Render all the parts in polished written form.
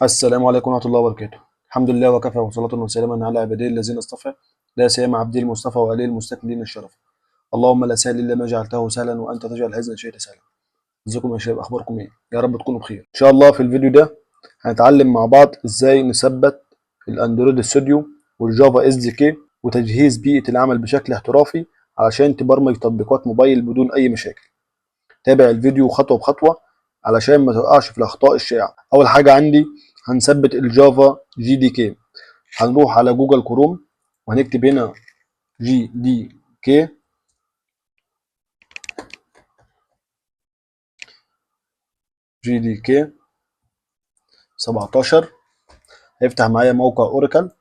السلام عليكم ورحمة الله وبركاته. الحمد لله وكفى وصلاة وسلاما على عباده الذين اصطفى، لا سيما عبدي المصطفى وآله المستكملين الشرف. اللهم لا سهل إلا ما جعلته سهلا وأنت تجعل الحزن شيئا سهلا. ازيكم يا شباب، أخباركم إيه؟ يا رب تكونوا بخير. إن شاء الله في الفيديو ده هنتعلم مع بعض إزاي نثبت الأندرويد ستوديو والجافا اس دي كي وتجهيز بيئة العمل بشكل احترافي علشان تبرمج تطبيقات موبايل بدون أي مشاكل. تابع الفيديو خطوة بخطوة علشان ما تقعش في الأخطاء الشائعة. أول حاجة عندي هنثبت الجافا جي دي كي. هنروح على جوجل كروم وهنكتب هنا جي دي كي جي دي كي 17. هيفتح معايا موقع اوراكل.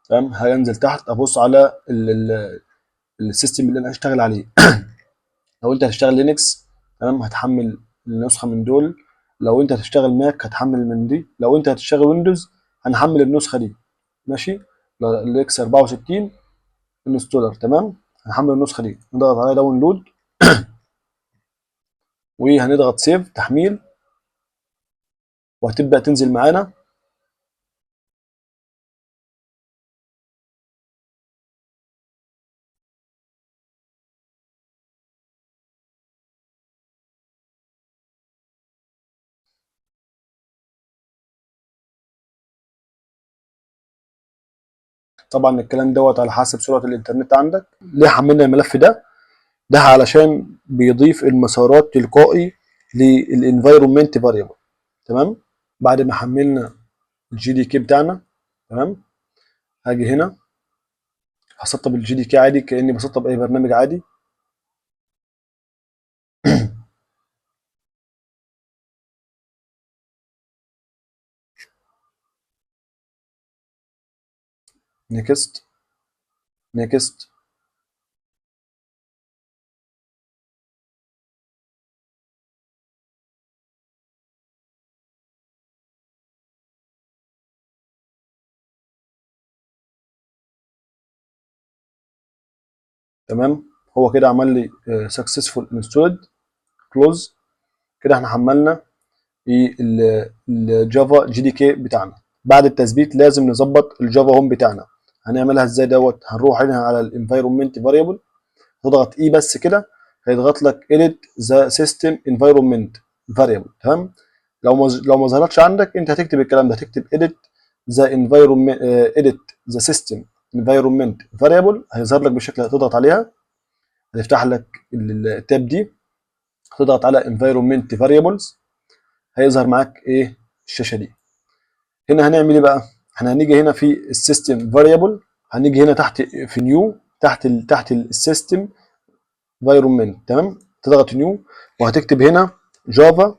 تمام، هنزل تحت ابص على السيستم اللي انا هشتغل عليه. لو انت هتشتغل لينكس تمام هتحمل النسخه من دول. لو انت هتشتغل ماك هتحمل من دي. لو انت هتشتغل ويندوز هنحمل النسخه دي. ماشي. الاكس 64 انستولر. تمام، هنحمل النسخه دي، نضغط على داونلود وهنضغط سيف تحميل وهتبدا تنزل معانا. طبعا الكلام دوت على حسب سرعه الانترنت عندك. ليه حملنا الملف ده؟ ده علشان بيضيف المسارات تلقائي للانفايرمنت فاريبل. تمام. بعد ما حملنا الجي دي كي بتاعنا تمام هاجي هنا هسطب الجي دي كي عادي كاني بسطب اي برنامج عادي. نيكست نيكست. تمام، هو كده عمل لي سكسسفول انستولد. كلوز. كده احنا حملنا الجافا جي دي كي بتاعنا. بعد التثبيت لازم نظبط الجافا هوم بتاعنا. هنعملها ازاي دوت؟ هنروح هنا على الانفايرمنت فاريبل، تضغط اي بس كده هيضغط لك edit the system environment variable. تمام. لو ما ظهرتش عندك انت هتكتب الكلام ده، هتكتب edit the environment edit the system environment variable. هيظهر لك بالشكل ده، تضغط عليها هيفتح لك التاب دي، تضغط على environment variables هيظهر معاك ايه الشاشه دي. هنا هنعمل ايه بقى؟ احنا هنيجي هنا في السيستم فاريبل، هنيجي هنا تحت في نيو تحت السيستم انفايرمنت. تمام، تضغط نيو وهتكتب هنا جافا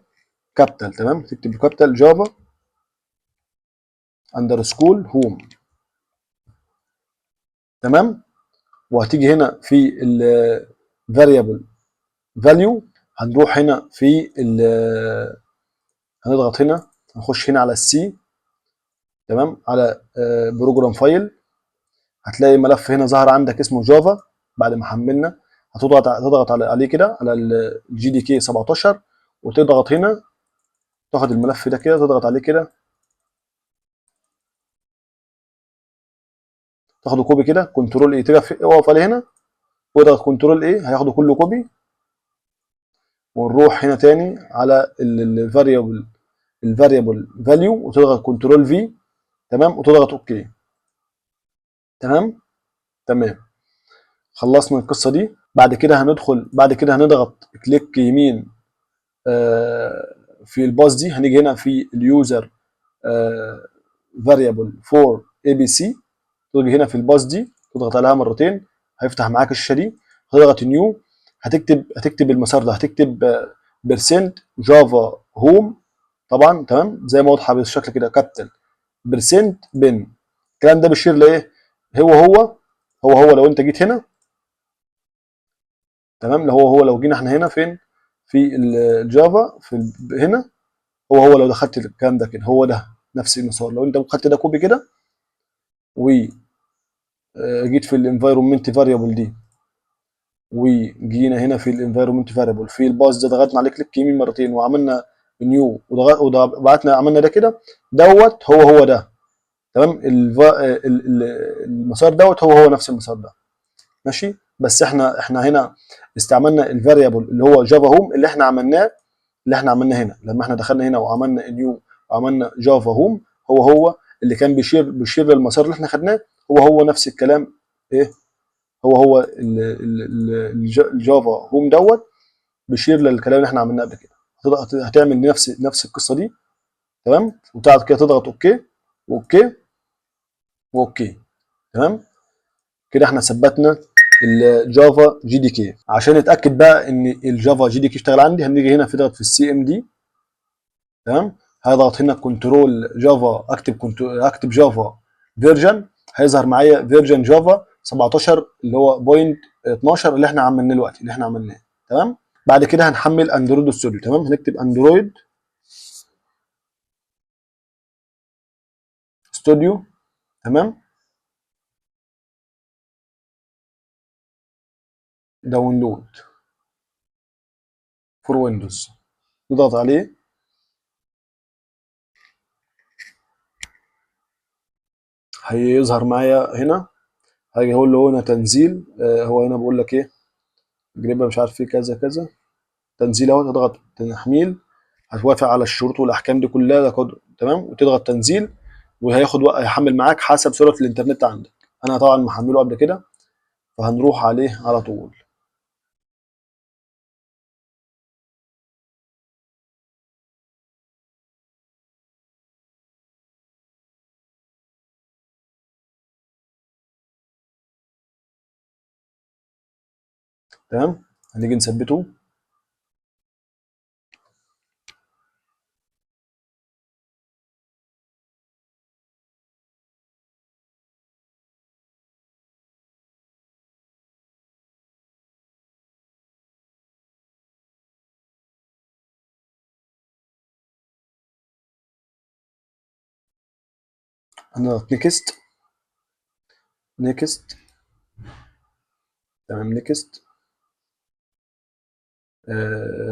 كابيتال. تمام، تكتب كابيتال جافا اندرسكول هوم. تمام، وهتيجي هنا في الفاريبل فاليو، هنروح هنا في هنضغط هنا، هنخش هنا على السي. تمام، على بروجرام فايل، هتلاقي ملف هنا ظهر عندك اسمه جافا. بعد ما حملنا هتضغط عليه كده على الجي دي كي 17 وتضغط هنا، تاخد الملف ده كده تضغط عليه كده، تاخده كوبي كده كنترول ايه، اقف عليه هنا واضغط كنترول ايه هياخده كله كوبي. ونروح هنا تاني على الفاريبل فاليو وتضغط كنترول في. تمام، وتضغط اوكي. تمام. تمام، خلصنا القصه دي. بعد كده هنضغط كليك يمين في الباص دي، هنيجي هنا في اليوزر فاريبل فور اي بي سي، تيجي هنا في الباص دي تضغط عليها مرتين هيفتح معاك الشاشه دي، هتضغط نيو، هتكتب المسار ده، هتكتب بيرسنت جافا هوم طبعا. تمام، زي ما واضحه بالشكل كده كابيتال بيرسنت بن. الكلام ده بيشير لايه؟ هو لو انت جيت هنا. تمام، لو جينا احنا هنا فين في الجافا هنا، هو لو دخلت الكلام ده كده هو ده نفس المسار. لو انت خدت ده كوبي كده وجيت في الانفايرمنت فاريبل دي وجينا هنا في الانفايرمنت فاريبل في الباص ده، ضغطنا عليه كليك يمين مرتين وعملنا نيو وبعتنا عملنا ده كده، دوت هو ده. تمام. المسار دوت هو نفس المسار ده. ماشي. بس احنا هنا استعملنا الفاريبل اللي هو جافا هوم اللي احنا عملناه هنا لما احنا دخلنا هنا وعملنا نيو وعملنا جافا هوم، هو اللي كان بيشير للمسار اللي احنا خدناه، هو نفس الكلام. ايه هو الجافا هوم دوت بيشير للكلام اللي احنا عملناه قبل كده. هتعمل نفس القصه دي. تمام. وتقعد كده تضغط اوكي واوكي واوكي. تمام. كده احنا ثبتنا الجافا جي دي كي. عشان نتاكد بقى ان الجافا جي دي كي اشتغل عندي، هنيجي هنا نضغط في السي ام دي. تمام. هضغط هنا كنترول جافا، اكتب جافا فيرجن، هيظهر معايا فيرجن جافا 17 اللي هو بوينت 12 اللي احنا عملناه دلوقتي اللي احنا عملناه. تمام. بعد كده هنحمل اندرويد ستوديو. تمام. هنكتب اندرويد ستوديو. تمام. داونلود فور ويندوز. نضغط عليه. هيظهر معايا هنا. هاجي اقول له هنا تنزيل. هو هنا بقول لك ايه، جريبه مش عارف ايه كذا كذا تنزيل اهو. تضغط تحميل، هتوافق على الشروط والاحكام دي كلها. ده كود. تمام. وتضغط تنزيل، وهياخد وقت، هيحمل معاك حسب سرعه الانترنت عندك. انا طبعا محمله قبل كده، فهنروح عليه على طول. تمام. هنيجي نثبته. هنضغط نيكست. نيكست. تمام. نيكست.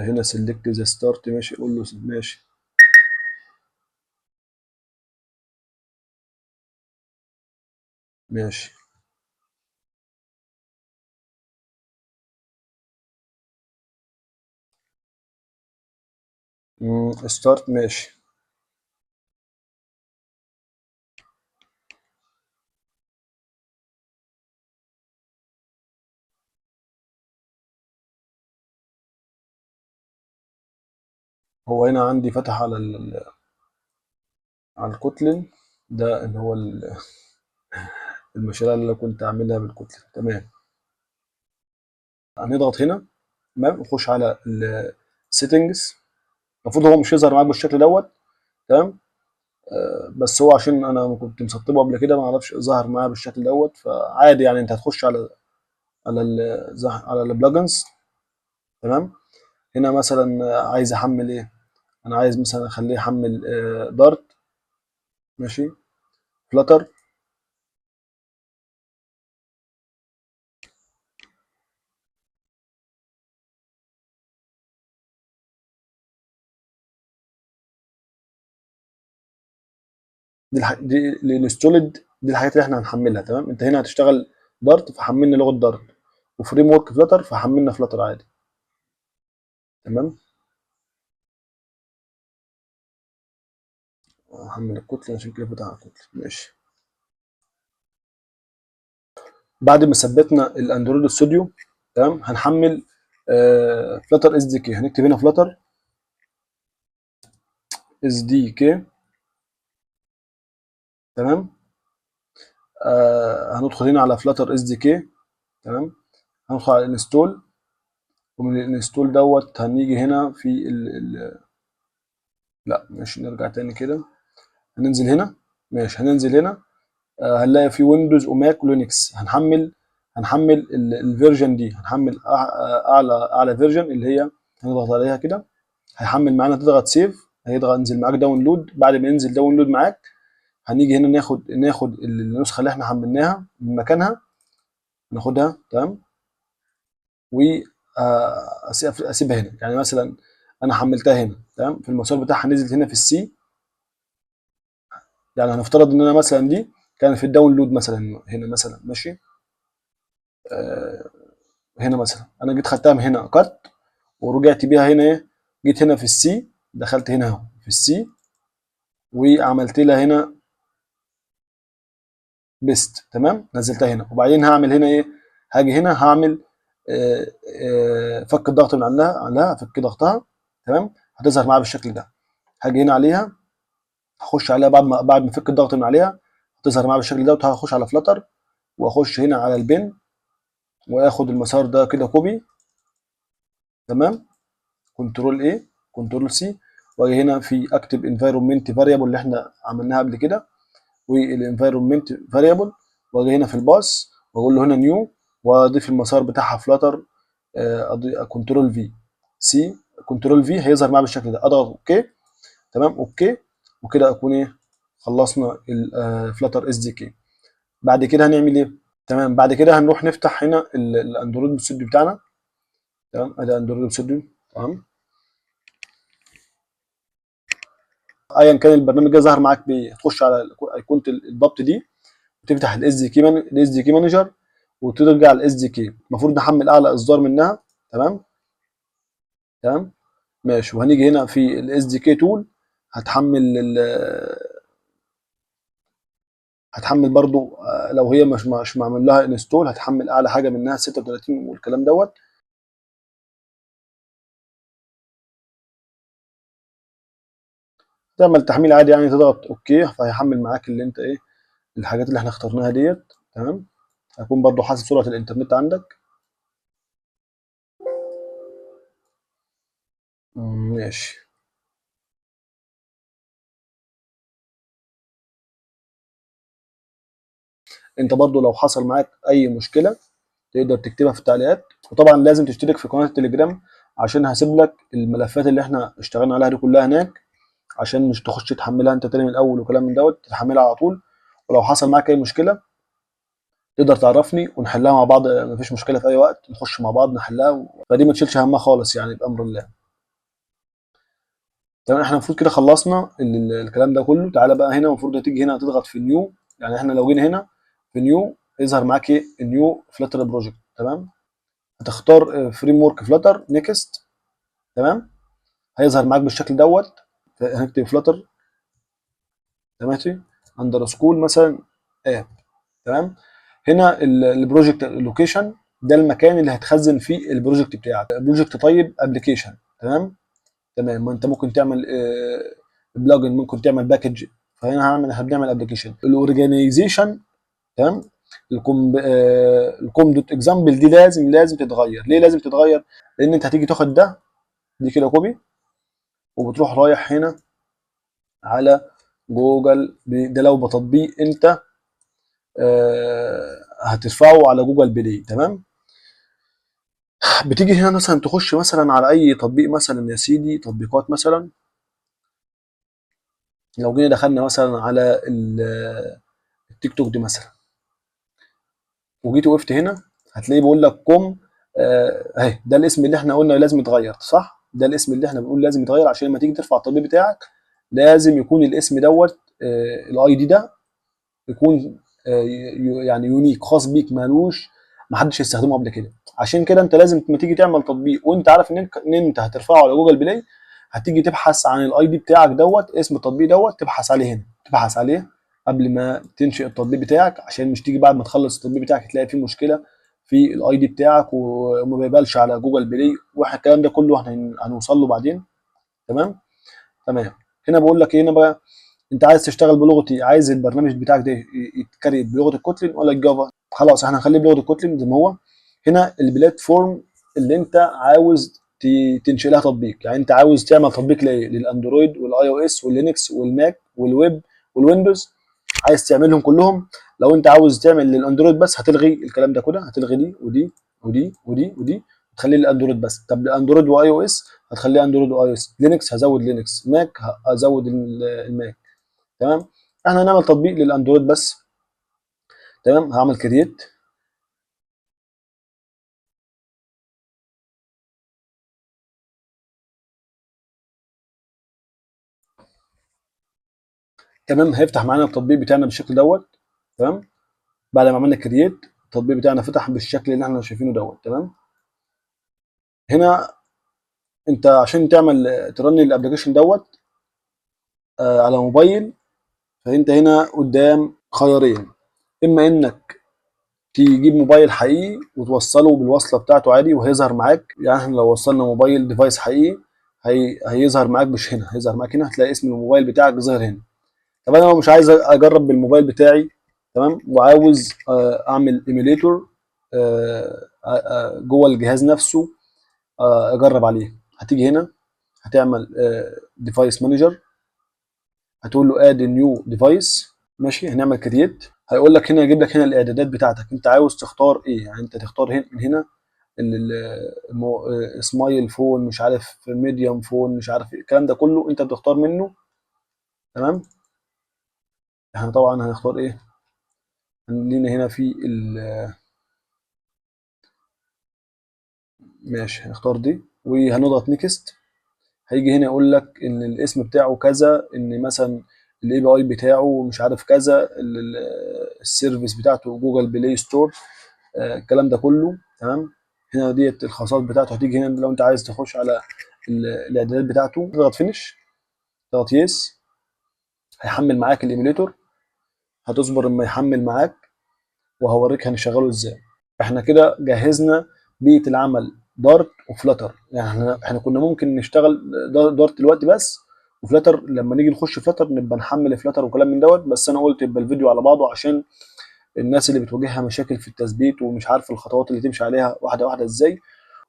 هنا سيلكت ذا ستارت. ماشي. قول له ماشي. ماشي. ستارت. ماشي. هو هنا عندي فتح على على الكوتلين ده، اللي هو المشاريع اللي أنا كنت عاملها بالكوتلين. تمام. هنضغط هنا. تمام. نخش على السيتنجز. المفروض هو مش يظهر معاك بالشكل دوت. تمام. بس هو عشان انا كنت مسطبه قبل كده، ما اعرفش ظهر معايا بالشكل دوت، فعادي يعني. انت هتخش على البلجنز. تمام. هنا مثلا عايز احمل ايه. انا عايز مثلا اخليه يحمل دارت. ماشي. فلاتر. دي الانستولد. دي الحاجات اللي احنا هنحملها. تمام. انت هنا هتشتغل دارت، فحملنا لغه دارت. وفريم ورك فلاتر، فحملنا فلاتر عادي. تمام. هحمل الكتله عشان كده فتح الكتله. ماشي. بعد ما ثبتنا الاندرويد ستوديو، تمام، هنحمل فلاتر اس دي كي. هنكتب هنا فلاتر اس دي كي. تمام. هندخل هنا على فلاتر اس دي كي. تمام. هندخل على الانستول، ومن الانستول دوت هنيجي هنا في لا ماشي، نرجع تاني كده. هننزل هنا. ماشي. هننزل هنا. هنلاقي في ويندوز وماك ولينكس. هنحمل الفيرجن دي. هنحمل اعلى فيرجن اللي هي. هنضغط عليها كده، هيحمل معانا. تضغط سيف، هيضغط ينزل معاك داونلود. بعد ما ينزل داونلود معاك، هنيجي هنا ناخد النسخه اللي احنا حملناها من مكانها. ناخدها. تمام. و اسيبها هنا. يعني مثلا انا حملتها هنا تمام، في المسار بتاعها نزلت هنا في السي. يعني هنفترض ان انا مثلا دي كانت في الداونلود مثلا هنا مثلا ماشي. آه هنا مثلا انا جيت خدتها من هنا كات، ورجعت بيها هنا ايه، جيت هنا في السي، دخلت هنا اهو في السي، وعملت لها هنا بيست تمام، نزلتها هنا. وبعدين هعمل هنا ايه، هاجي هنا هعمل فك الضغط من عنها فك ضغطها تمام، هتظهر معايا بالشكل ده. هاجي هنا عليها، هخش عليها بعد ما افك الضغط من عليها، هتظهر معايا بالشكل ده. وهخش على فلتر، واخش هنا على البن، واخد المسار ده كده كوبي تمام، كنترول ايه، كنترول سي، واجي هنا في اكتب انفايرمنت فاريبل اللي احنا عملناها قبل كده، والانفايرمنت فاريبل، واجي هنا في الباص واقول له هنا نيو، واضيف المسار بتاعها فلاتر، كنترول في سي، كنترول في، هيظهر معايا بالشكل ده. اضغط اوكي تمام، اوكي. وكده اكون ايه، خلصنا الفلاتر اس دي كي. بعد كده هنعمل ايه، تمام، بعد كده هنروح نفتح هنا الاندرويد ستوديو بتاعنا تمام. ادي اندرويد ستوديو تمام. ايا كان البرنامج ده ظهر معاك بايه، هتخش على ايقونه الضبط دي، وتفتح الاس دي كي مانجر، وترجع الاس دي كي. المفروض نحمل اعلى اصدار منها تمام. تمام ماشي. وهنيجي هنا في الاس دي كي تول، هتحمل هتحمل برضو لو هي مش معمول لها انستول، هتحمل اعلى حاجه منها 36 والكلام دوت. تعمل تحميل عادي يعني، تضغط اوكي، فهيحمل معاك اللي انت ايه، الحاجات اللي احنا اخترناها ديت تمام. هيكون برضو حاسب سرعه الانترنت عندك. ماشي. انت برضو لو حصل معاك اي مشكله تقدر تكتبها في التعليقات. وطبعا لازم تشترك في قناه التليجرام، عشان هسيب لك الملفات اللي احنا اشتغلنا عليها دي كلها هناك، عشان مش تخش تحملها انت تاني من الاول وكلام من دوت، تحملها على طول. ولو حصل معاك اي مشكله تقدر تعرفني ونحلها مع بعض، مفيش مشكله، في اي وقت نخش مع بعض نحلها. فدي ما تشيلش همها خالص يعني، بامر الله. تمام، احنا المفروض كده خلصنا الكلام ده كله. تعالى بقى هنا، المفروض هتيجي هنا تضغط في نيو. يعني احنا لو جينا هنا في نيو، يظهر معاك ايه، نيو فلاتر بروجكت تمام. هتختار فريم ورك فلاتر نيكست تمام، هيظهر معاك بالشكل دوت. هنكتب فلاتر تمام، اندرسكول مثلا اب تمام. هنا البروجكت لوكيشن، ده المكان اللي هتخزن فيه البروجكت بتاعك. بروجكت طيب ابلكيشن تمام. تمام، ما انت ممكن تعمل بلجن، ممكن تعمل باكج. فهنا هنعمل ابلكيشن. الاورجانيزيشن تمام. الكوم دوت اكزامبل دي لازم تتغير. ليه لازم تتغير؟ لان انت هتيجي تاخد ده، دي كده كوبي، وبتروح رايح هنا على جوجل ده لو بتطبيق انت هترفعه على جوجل بلاي تمام. بتيجي هنا مثلا تخش مثلا على اي تطبيق مثلا يا سيدي، تطبيقات مثلا. لو جينا دخلنا مثلا على التيك توك دي مثلا، وجيت وقفت هنا، هتلاقيه بيقول لك كوم اهي. ده الاسم اللي احنا قلنا لازم يتغير صح، ده الاسم اللي احنا بنقول لازم يتغير، عشان لما تيجي ترفع التطبيق بتاعك لازم يكون الاسم دوت الاي دي ده يكون يعني يونيك، خاص بيك، مالوش محدش يستخدمه قبل كده. عشان كده انت لازم لما تيجي تعمل تطبيق وانت عارف ان انت هترفعه على جوجل بلاي، هتيجي تبحث عن الاي دي بتاعك دوت، اسم التطبيق دوت، تبحث عليه هنا، تبحث عليه قبل ما تنشئ التطبيق بتاعك، عشان مش تيجي بعد ما تخلص التطبيق بتاعك تلاقي فيه مشكله في الاي دي بتاعك وما بيقبلش على جوجل بلاي. واحنا الكلام ده كله هنوصل له بعدين تمام. تمام. هنا بقول لك ايه هنا بقى، انت عايز تشتغل بلغتي، عايز البرنامج بتاعك ده يتكريت بلغه الكوتلين ولا الجافا؟ خلاص احنا هنخليه بلغه الكوتلين زي ما هو. هنا البلاتفورم اللي انت عاوز تنشئ لها تطبيق، يعني انت عاوز تعمل تطبيق لايه، للاندرويد والاي او اس واللينكس والماك والويب والويندوز، عايز تعملهم كلهم. لو انت عاوز تعمل للاندرويد بس، هتلغي الكلام ده كده، هتلغي دي ودي ودي ودي ودي، تخليه الاندرويد بس. طب الاندرويد واي او اس، هتخليه اندرويد واي او اس. لينكس هزود لينكس، ماك هزود الماك تمام. احنا هنعمل تطبيق للاندرويد بس تمام. هعمل كرييت تمام. هيفتح معانا التطبيق بتاعنا بالشكل دوت. تمام. بعد ما عملنا كرييت التطبيق بتاعنا فتح بالشكل اللي احنا شايفينه دوت. تمام. هنا انت عشان تعمل ترن الابلكيشن دوت على موبايل، فانت هنا قدام خيارين. اما انك تجيب موبايل حقيقي وتوصله بالوصله بتاعته عادي وهيظهر معاك. يعني احنا لو وصلنا موبايل ديفايس حقيقي هيظهر معاك، مش هنا، هيظهر معاك هنا، هتلاقي اسم الموبايل بتاعك ظاهر هنا. طب انا لو مش عايز اجرب بالموبايل بتاعي، تمام، وعاوز اعمل ايميليتور جوه الجهاز نفسه اجرب عليه، هتيجي هنا هتعمل ديفايس مانجر، هتقول له اد نيو ديفايس. ماشي. هنعمل كرييت. هيقول لك هنا، يجيب لك هنا الاعدادات بتاعتك، انت عاوز تختار ايه. يعني انت تختار هنا من هنا سمايل فون، مش عارف ميديوم فون، مش عارف ايه الكلام ده كله انت بتختار منه. تمام. احنا طبعا هنختار ايه، لينا هنا في ماشي، هنختار دي وهنضغط نيكست. هيجي هنا يقول لك ان الاسم بتاعه كذا، ان مثلا الاي بي اي بتاعه مش عارف كذا، السيرفيس بتاعته جوجل بلاي ستور، الكلام ده كله. تمام. هنا ديت الخاصات بتاعته. هتيجي هنا لو انت عايز تخش على الاعدادات بتاعته، تضغط فينش، تضغط يس، هيحمل معاك الايميليتور. هتصبر اما يحمل معاك وهوريك هنشغله ازاي. احنا كده جهزنا بيئه العمل دارت وفلاتر. يعني احنا كنا ممكن نشتغل دارت دلوقتي بس، وفلاتر لما نيجي نخش فلاتر نبقى نحمل فلاتر وكلام من دوت. بس انا قلت يبقى الفيديو على بعضه عشان الناس اللي بتواجهها مشاكل في التثبيت ومش عارفه الخطوات اللي تمشي عليها واحده واحده ازاي.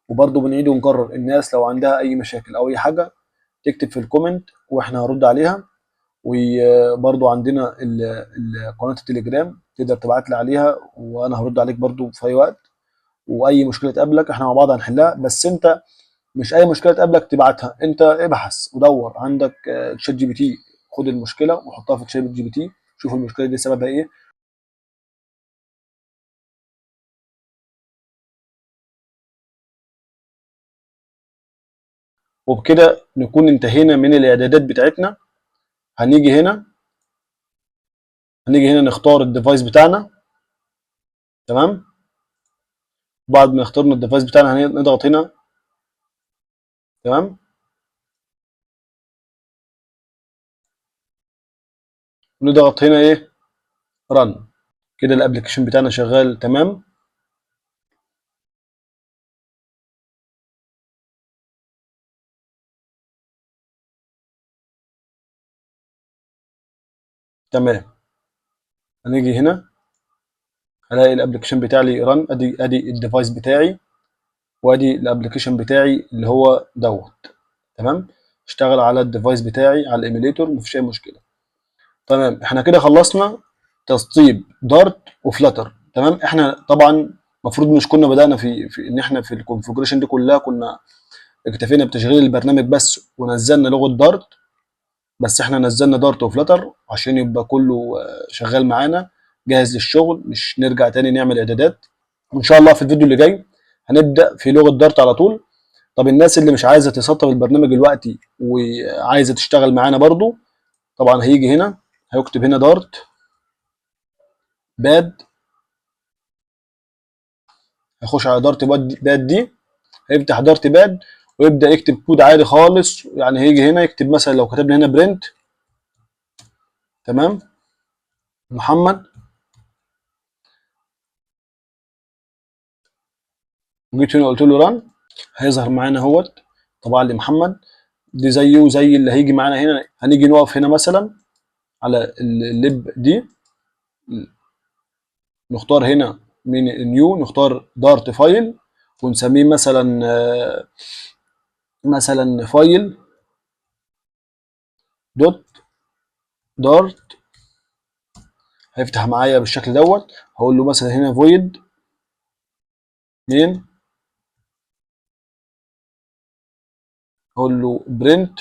وبرضه بنعيد ونكرر، الناس لو عندها اي مشاكل او اي حاجه تكتب في الكومنت واحنا هنرد عليها. وبرضه عندنا قناه التليجرام تقدر تبعت لي عليها وانا هرد عليك برضه في اي وقت. واي مشكله تقابلك احنا مع بعض هنحلها. بس انت مش اي مشكله تقابلك تبعتها، انت ابحث ودور عندك تشات جي بي تي، خد المشكله وحطها في تشات جي بي تي، شوف المشكله دي سببها ايه. وبكده نكون انتهينا من الاعدادات بتاعتنا. هنيجي هنا هنيجي هنا نختار الديفايس بتاعنا. تمام. بعد ما اخترنا الديفايس بتاعنا هنضغط هنا. تمام. ونضغط هنا ايه، رن. كده الابلكيشن بتاعنا شغال. تمام. تمام. هنيجي هنا هلاقي الابلكيشن بتاعي رن. ادي الديفايس بتاعي وادي الابلكيشن بتاعي اللي هو دوت. تمام. اشتغل على الديفايس بتاعي على الايميليتور، مفيش اي مشكله. تمام. احنا كده خلصنا تسطيب دارت وفلاتر. تمام. احنا طبعا المفروض مش كنا بدأنا في ان احنا في الكونفجريشن دي كلها كنا اكتفينا بتشغيل البرنامج بس ونزلنا لغه دارت. بس احنا نزلنا دارت وفلاتر عشان يبقى كله شغال معانا جاهز للشغل، مش نرجع تاني نعمل اعدادات. وان شاء الله في الفيديو اللي جاي هنبدأ في لغه دارت على طول. طب الناس اللي مش عايزه تسطب البرنامج دلوقتي وعايزه تشتغل معانا برضو، طبعا هيجي هنا هيكتب هنا دارت باد، هيخش على دارت باد دي، هيفتح دارت باد ويبدا يكتب كود عادي خالص. يعني هيجي هنا يكتب مثلا لو كتبنا هنا برنت، تمام، محمد، وجيت هنا قلت له ران، هيظهر معانا اهوت طبعا لمحمد. دي زيه زي اللي هيجي معانا هنا. هنيجي نقف هنا مثلا على الليب دي، نختار هنا من نيو، نختار دارت فايل ونسميه مثلا مثلا فايل دوت دارت. هيفتح معايا بالشكل دوت. هقول له مثلا هنا فويد مين، هقول له برنت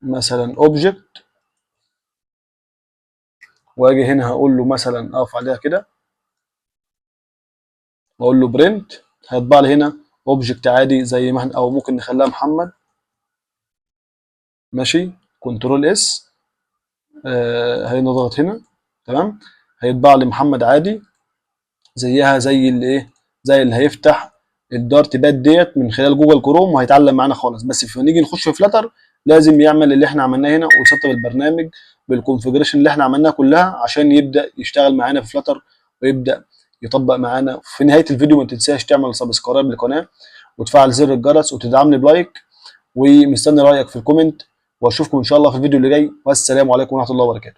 مثلا اوبجكت، واجي هنا هقول له مثلا اقف عليها كده واقول له برنت، هيطبع لي هنا اوبجكت عادي زي ما احنا، او ممكن نخليها محمد. ماشي. كنترول اس، هنضغط هنا تمام، هيطبع لي محمد عادي زيها زي اللي ايه، زي اللي هيفتح الدارت باد ديت من خلال جوجل كروم، وهيتعلم معانا خالص. بس في نيجي نخش في فلاتر لازم يعمل اللي احنا عملناه هنا ويسطب البرنامج بالكونفجريشن اللي احنا عملناها كلها عشان يبدا يشتغل معانا في فلاتر ويبدا يطبق معانا. في نهايه الفيديو ما تنساش تعمل سبسكرايب للقناه وتفعل زر الجرس وتدعمني بلايك، ومستني رايك في الكومنت، واشوفكم ان شاء الله في الفيديو اللي جاي، والسلام عليكم ورحمه الله وبركاته.